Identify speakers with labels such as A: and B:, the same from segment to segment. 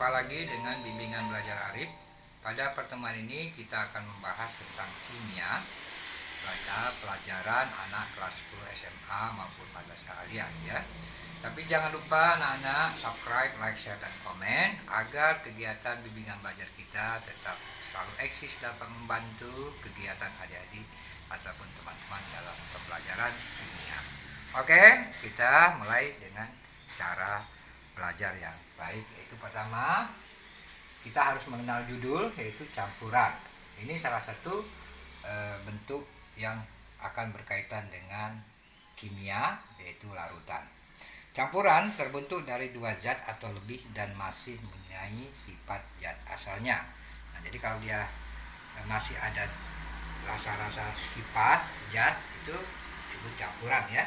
A: Jumpa lagi dengan bimbingan belajar Arif. Pada pertemuan ini kita akan membahas tentang kimia pada pelajaran anak kelas 10 SMA maupun madrasah aliyah ya. Tapi jangan lupa anak-anak subscribe, like, share, dan komen agar kegiatan bimbingan belajar kita tetap selalu eksis dapat membantu kegiatan adik-adik ataupun teman-teman dalam pembelajaran kimia. Oke, kita mulai dengan cara belajar yang baik, yaitu pertama kita harus mengenal judul, yaitu campuran. Ini salah satu bentuk yang akan berkaitan dengan kimia, yaitu larutan. Campuran terbentuk dari dua zat atau lebih dan masih mempunyai sifat zat asalnya. Nah, jadi kalau dia masih ada rasa-rasa sifat zat, itu disebut campuran ya.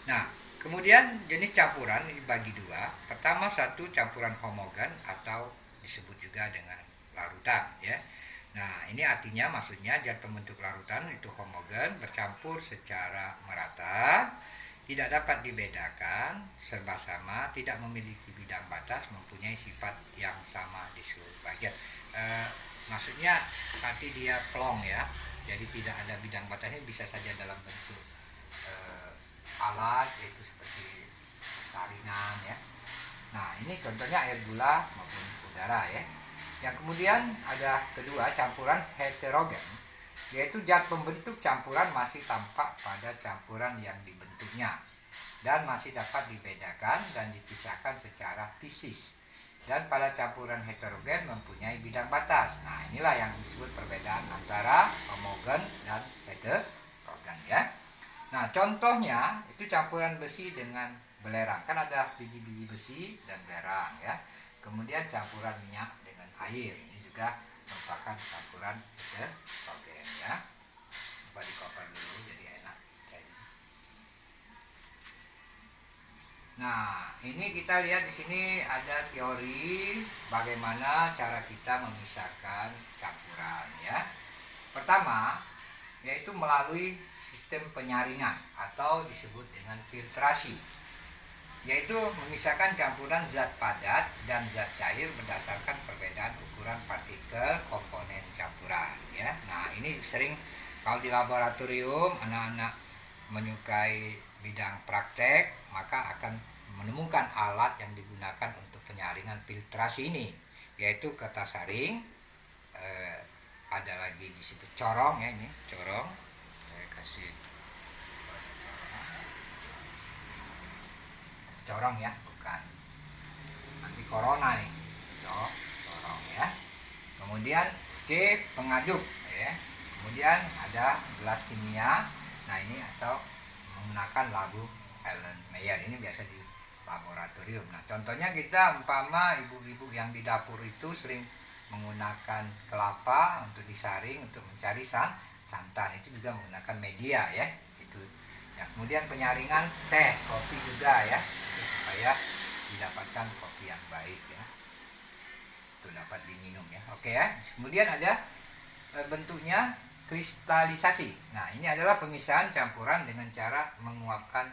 A: Nah, kemudian jenis campuran dibagi dua. Pertama, satu campuran homogen atau disebut juga dengan larutan ya. Nah, ini artinya maksudnya zat pembentuk larutan itu homogen, bercampur secara merata, tidak dapat dibedakan, serba sama, tidak memiliki bidang batas, mempunyai sifat yang sama di seluruh bagian. Maksudnya nanti dia plong ya. Jadi tidak ada bidang batasnya, bisa saja dalam bentuk alat, yaitu seperti saringan ya. Nah, ini contohnya air gula maupun udara ya. Yang kemudian ada kedua, campuran heterogen, yaitu zat pembentuk campuran masih tampak pada campuran yang dibentuknya dan masih dapat dibedakan dan dipisahkan secara fisis. Dan pada campuran heterogen mempunyai bidang batas. Nah, inilah yang disebut perbedaan antara homogen dan heterogen ya. Nah, contohnya itu campuran besi dengan belerang. Kan ada biji-biji besi dan belerang ya. Kemudian campuran minyak dengan air. Ini juga merupakan campuran heterogen ya. Coba di cover dulu jadi enak. Nah, ini kita lihat di sini ada teori bagaimana cara kita memisahkan campuran ya. Pertama, yaitu melalui sistem penyaringan atau disebut dengan filtrasi, yaitu memisahkan campuran zat padat dan zat cair berdasarkan perbedaan ukuran partikel komponen campuran ya. Nah, ini sering kalau di laboratorium anak-anak menyukai bidang praktek, maka akan menemukan alat yang digunakan untuk penyaringan filtrasi ini, yaitu kertas saring, ada lagi disebut corong ya, ini corong. Saya kasih corong ya, bukan anti corona nih, corong ya. Kemudian C, pengaduk ya. Kemudian ada gelas kimia. Nah, ini atau menggunakan labu Erlenmeyer, ini biasa di laboratorium. Nah, contohnya kita umpama ibu-ibu yang di dapur itu sering menggunakan kelapa untuk disaring untuk mencari santan, itu juga menggunakan media ya. Itu ya. Kemudian penyaringan teh, kopi juga ya, itu supaya didapatkan kopi yang baik ya, itu dapat diminum ya. Oke ya. Kemudian ada bentuknya kristalisasi. Nah, ini adalah pemisahan campuran dengan cara menguapkan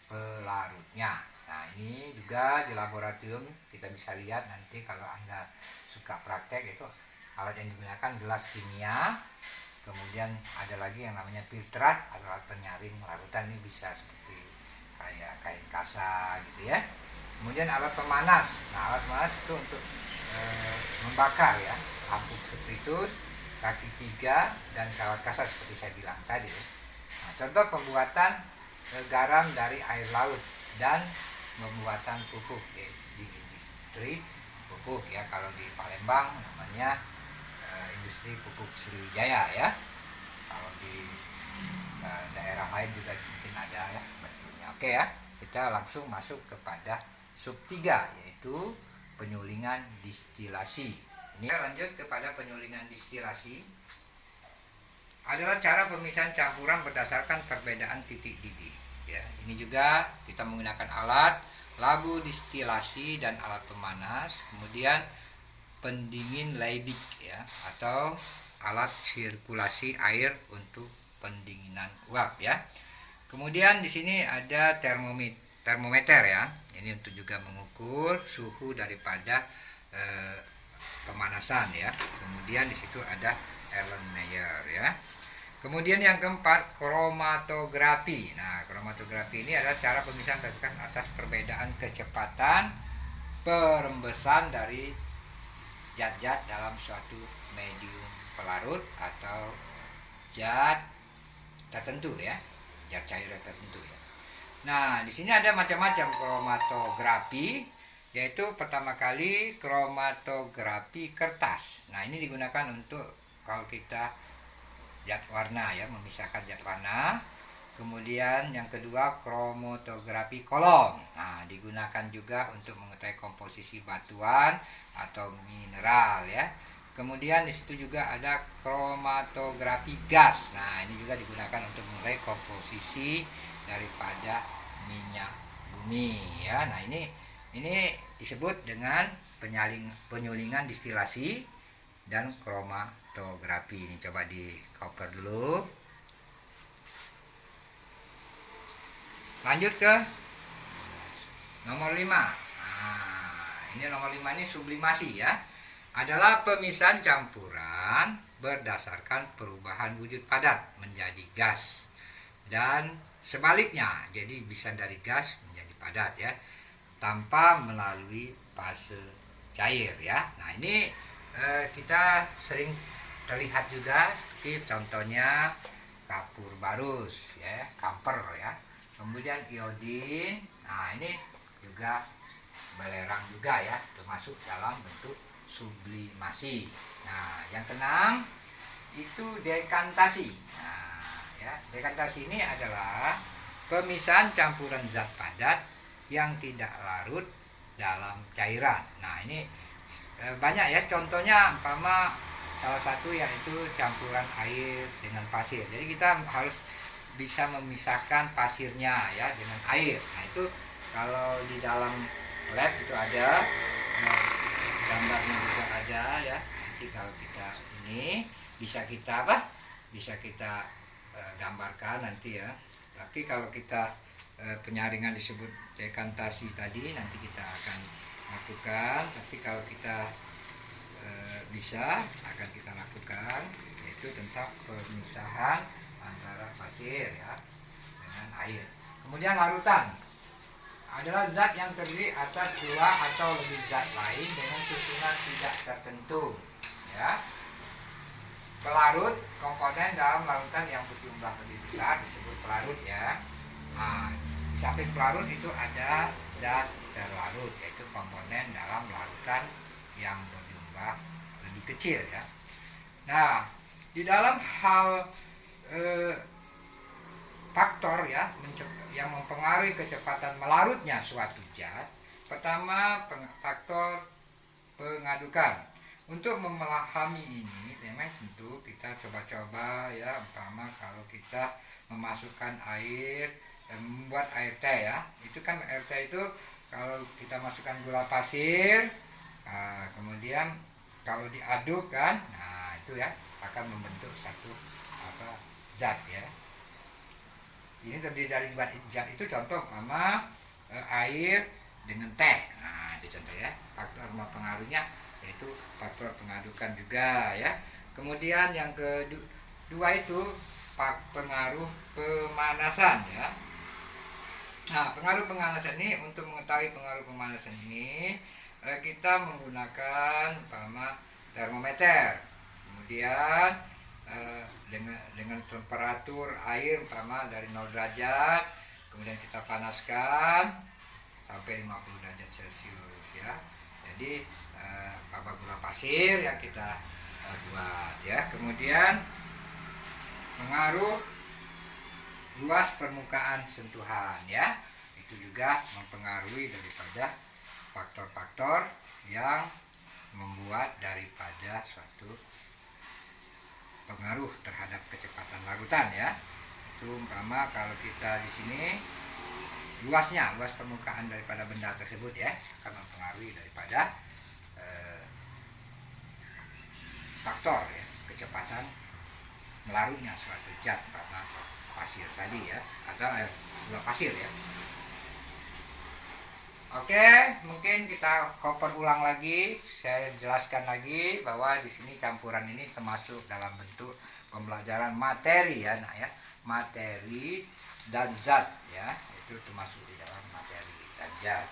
A: pelarutnya. Nah, ini juga di laboratorium kita bisa lihat nanti kalau Anda suka praktek, itu alat yang digunakan gelas kimia. Kemudian ada lagi yang namanya filtrat, alat penyaring larutan. Ini bisa seperti kayak kain kasa gitu ya. Kemudian alat pemanas. Nah, alat pemanas itu untuk membakar ya, lampu spiritus, kaki tiga, dan kawat kasa seperti saya bilang tadi. Nah, contoh pembuatan garam dari air laut dan pembuatan pupuk ya, di industri pupuk ya. Kalau di Palembang namanya industri pupuk Sriwijaya ya. Kalau di daerah lain juga mungkin ada ya bentuknya. Oke ya, kita langsung masuk kepada sub 3, yaitu penyulingan distilasi. Ini lanjut kepada penyulingan distilasi. Adalah cara pemisahan campuran berdasarkan perbedaan titik didih. Ya, ini juga kita menggunakan alat labu distilasi dan alat pemanas, kemudian pendingin Liebig ya, atau alat sirkulasi air untuk pendinginan uap ya. Kemudian di sini ada termometer ya. Ini untuk juga mengukur suhu daripada eh, pemanasan ya. Kemudian di situ ada Erlenmeyer ya. Kemudian yang keempat, kromatografi. Nah, kromatografi ini adalah cara pemisahan berdasarkan atas perbedaan kecepatan perembesan dari zat-zat dalam suatu medium pelarut atau zat tertentu ya, zat cair tertentu ya. Nah, di sini ada macam-macam kromatografi, yaitu pertama kali kromatografi kertas. Nah, ini digunakan untuk kalau kita zat warna ya, memisahkan zat warna. Kemudian yang kedua, kromatografi kolom. Nah, digunakan juga untuk mengetahui komposisi batuan atau mineral ya. Kemudian di situ juga ada kromatografi gas. Nah, ini juga digunakan untuk mengetahui komposisi daripada minyak bumi ya. Nah, ini disebut dengan penyulingan distilasi dan kromatografi. Ini coba di cover dulu. Lanjut ke nomor 5. Nah, ini nomor 5 ini sublimasi ya. Adalah pemisahan campuran berdasarkan perubahan wujud padat menjadi gas dan sebaliknya. Jadi bisa dari gas menjadi padat ya, tanpa melalui fase cair ya. Nah, ini kita sering terlihat juga seperti contohnya kapur barus ya, kamper ya. Kemudian iodin. Nah, ini juga belerang juga ya, termasuk dalam bentuk sublimasi. Nah, yang keenam itu dekantasi. Nah, ya, dekantasi ini adalah pemisahan campuran zat padat yang tidak larut dalam cairan. Nah, ini banyak ya, contohnya umpama salah satu yaitu campuran air dengan pasir. Jadi kita harus bisa memisahkan pasirnya ya dengan air. Nah, itu kalau di dalam lab itu ada gambarnya juga ada ya. Nanti kalau kita ini bisa kita gambarkan nanti ya. Tapi kalau kita penyaringan disebut dekantasi tadi, nanti kita akan lakukan. Tapi kalau kita bisa akan kita lakukan, yaitu tentang pemisahan antara pasir ya dengan air. Kemudian larutan adalah zat yang terdiri atas dua atau lebih zat lain dengan susunan tidak tertentu ya. Pelarut, komponen dalam larutan yang berjumlah lebih besar disebut pelarut ya. Nah, di samping pelarut itu ada zat terlarut, yaitu komponen dalam larutan yang berjumlah lebih kecil ya. Nah, di dalam hal faktor ya yang mempengaruhi kecepatan melarutnya suatu zat, pertama faktor pengadukan. Untuk memahami ini memang tentu kita coba-coba ya, umpama kalau kita memasukkan air, membuat air teh ya, itu kan air teh itu kalau kita masukkan gula pasir, kemudian kalau diaduk kan, nah itu ya akan membentuk satu zat ya. Ini terdiri dari zat itu, contoh umpama air dengan teh. Nah, itu contoh ya. Faktor mempengaruhinya yaitu faktor pengadukan juga ya. Kemudian yang kedua itu pengaruh pemanasan ya. Nah, pengaruh pemanasan ini, untuk mengetahui pengaruh pemanasan ini kita menggunakan umpama termometer. Kemudian dengan temperatur air umpama dari 0 derajat, kemudian kita panaskan sampai 50 derajat Celcius ya. Jadi gula pasir yang kita buat ya. Kemudian pengaruh luas permukaan sentuhan ya, itu juga mempengaruhi daripada faktor-faktor yang membuat daripada suatu pengaruh terhadap kecepatan larutan ya. Itu umpama kalau kita di sini luas permukaan daripada benda tersebut ya, akan mempengaruhi daripada faktor ya, kecepatan melarutnya suatu zat, umpama pasir tadi ya, atau gula pasir ya. Oke, mungkin kita cover ulang lagi. Saya jelaskan lagi bahwa di sini campuran ini termasuk dalam bentuk pembelajaran materi ya, nak ya. Materi dan zat ya, itu termasuk di dalam materi dan zat.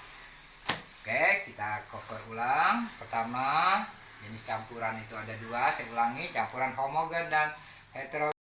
A: Oke, kita cover ulang. Pertama, jenis campuran itu ada dua. Saya ulangi, campuran homogen dan heterogen.